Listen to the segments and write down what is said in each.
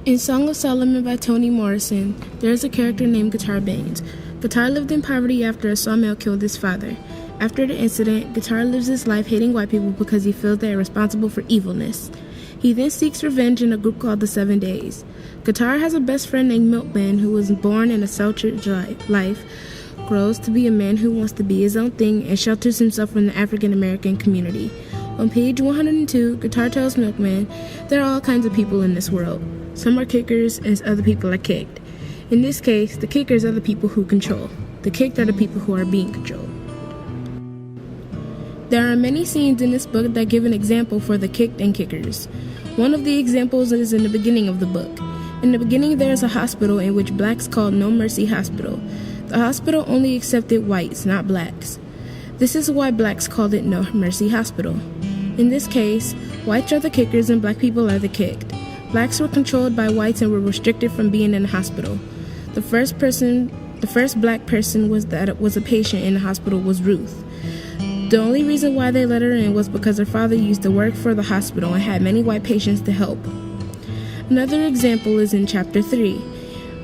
In Song of Solomon by Toni Morrison, there is a character named Guitar Baines. Guitar lived in poverty after a sawmill killed his father. After the incident, Guitar lives his life hating white people because he feels they are responsible for evilness. He then seeks revenge in a group called the 7 Days. Guitar has a best friend named Milkman who was born in a sheltered life, grows to be a man who wants to be his own thing, and shelters himself from the African American community. On page 102, Guitar tells Milkman there are all kinds of people in this world. Some are kickers and other people are kicked. In this case, the kickers are the people who control. The kicked are the people who are being controlled. There are many scenes in this book that give an example for the kicked and kickers. One of the examples is in the beginning of the book. In the beginning, there is a hospital in which blacks called No Mercy Hospital. The hospital only accepted whites, not blacks. This is why blacks called it No Mercy Hospital. In this case, whites are the kickers and black people are the kicked. Blacks were controlled by whites and were restricted from being in the hospital. The first black person was a patient in the hospital was Ruth. The only reason why they let her in was because her father used to work for the hospital and had many white patients to help. Another example is in chapter 3.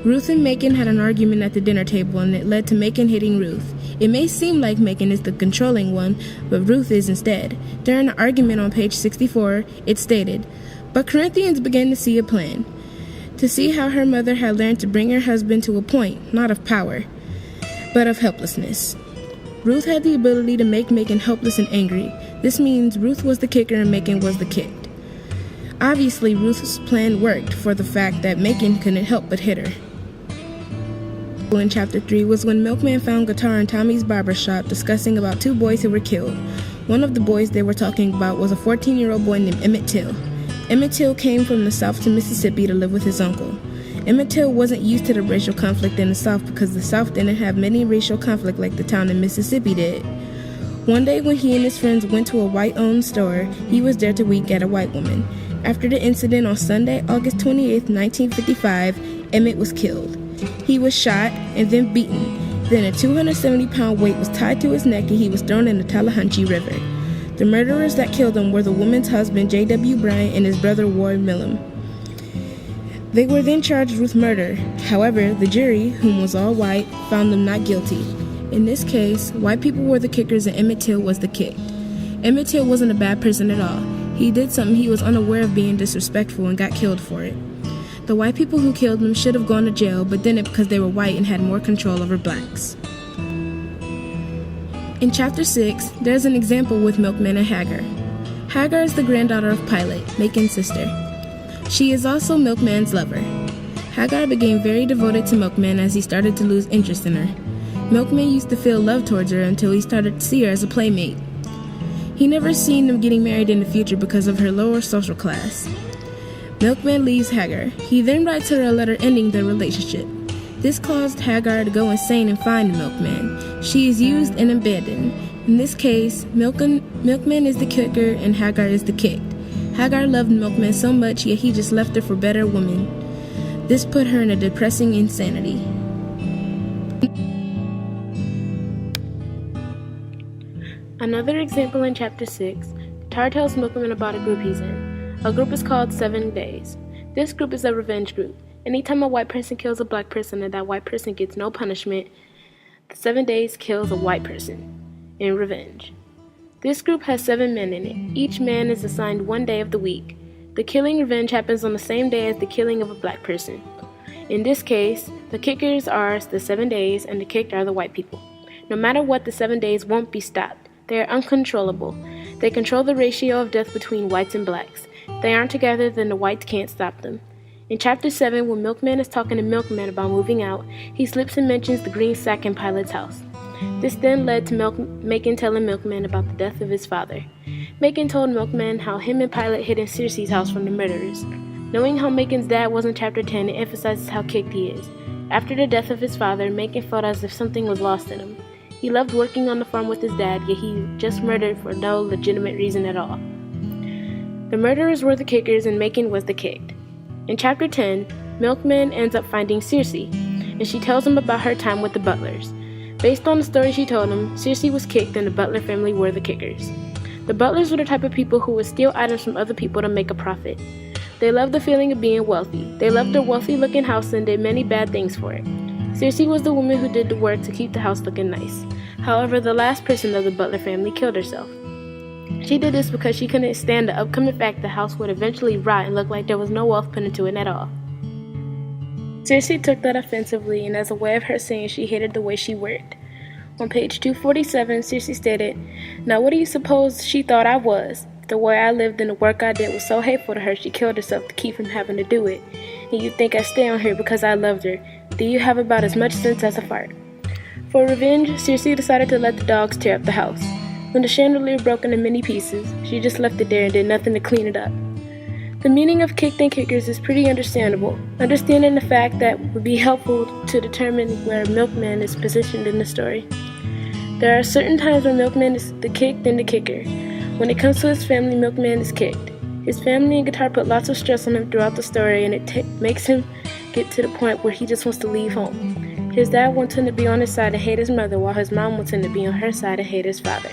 Ruth and Macon had an argument at the dinner table and it led to Macon hitting Ruth. It may seem like Macon is the controlling one, but Ruth is instead. During the argument on page 64, it stated, "But Corinthians began to see a plan, to see how her mother had learned to bring her husband to a point, not of power, but of helplessness." Ruth had the ability to make Macon helpless and angry. This means Ruth was the kicker and Macon was the kicked. Obviously, Ruth's plan worked for the fact that Macon couldn't help but hit her. In chapter 3 was when Milkman found Guitar in Tommy's barber shop discussing about 2 boys who were killed. One of the boys they were talking about was a 14-year-old boy named Emmett Till. Emmett Till came from the South to Mississippi to live with his uncle. Emmett Till wasn't used to the racial conflict in the South because the South didn't have many racial conflict like the town in Mississippi did. One day when he and his friends went to a white-owned store, he was there to wink at a white woman. After the incident on Sunday, August 28, 1955, Emmett was killed. He was shot and then beaten. Then a 270-pound weight was tied to his neck and he was thrown in the Tallahatchie River. The murderers that killed him were the woman's husband, J.W. Bryant, and his brother, Ward Millam. They were then charged with murder. However, the jury, whom was all white, found them not guilty. In this case, white people were the kickers and Emmett Till was the kicked. Emmett Till wasn't a bad person at all. He did something he was unaware of being disrespectful and got killed for it. The white people who killed him should have gone to jail, but didn't because they were white and had more control over blacks. In chapter 6, there's an example with Milkman and Hagar. Hagar is the granddaughter of Pilate, Macon's sister. She is also Milkman's lover. Hagar became very devoted to Milkman as he started to lose interest in her. Milkman used to feel love towards her until he started to see her as a playmate. He never seen them getting married in the future because of her lower social class. Milkman leaves Hagar. He then writes her a letter ending their relationship. This caused Hagar to go insane and find the Milkman. She is used and abandoned. In this case, Milkman is the kicker and Hagar is the kicked. Hagar loved Milkman so much, yet he just left her for better women. This put her in a depressing insanity. Another example in chapter 6, Guitar tells Milkman about a group he's in. A group is called 7 Days. This group is a revenge group. Anytime a white person kills a black person and that white person gets no punishment, the 7 Days kills a white person in revenge. This group has 7 men in it. Each man is assigned 1 day of the week. The killing revenge happens on the same day as the killing of a black person. In this case, the kickers are the 7 Days and the kicked are the white people. No matter what, the 7 Days won't be stopped. They are uncontrollable. They control the ratio of death between whites and blacks. If they aren't together, then the whites can't stop them. In chapter 7, when Milkman is talking to Milkman about moving out, he slips and mentions the green sack in Pilate's house. This then led to Macon telling Milkman about the death of his father. Macon told Milkman how him and Pilate hid in Circe's house from the murderers. Knowing how Macon's dad was in chapter 10, it emphasizes how kicked he is. After the death of his father, Macon felt as if something was lost in him. He loved working on the farm with his dad, yet he just murdered for no legitimate reason at all. The murderers were the kickers and Macon was the kicked. In chapter 10, Milkman ends up finding Circe, and she tells him about her time with the butlers. Based on the story she told him, Circe was kicked and the Butler family were the kickers. The butlers were the type of people who would steal items from other people to make a profit. They loved the feeling of being wealthy. They loved their wealthy-looking house and did many bad things for it. Circe was the woman who did the work to keep the house looking nice. However, the last person of the Butler family killed herself. She did this because she couldn't stand the upcoming fact the house would eventually rot and look like there was no wealth put into it at all. Circe took that offensively, and as a way of her saying she hated the way she worked. On page 247, Circe stated, "Now what do you suppose she thought I was? The way I lived and the work I did was so hateful to her she killed herself to keep from having to do it. And you think I stay on here because I loved her? Do you have about as much sense as a fart?" For revenge, Circe decided to let the dogs tear up the house. When the chandelier broke into many pieces, she just left it there and did nothing to clean it up. The meaning of kicked and kickers is pretty understandable. Understanding the fact that would be helpful to determine where Milkman is positioned in the story. There are certain times when Milkman is the kicked and the kicker. When it comes to his family, Milkman is kicked. His family and guitar put lots of stress on him throughout the story, and it makes him get to the point where he just wants to leave home. His dad wants him to be on his side and hate his mother, while his mom wants him to be on her side and hate his father.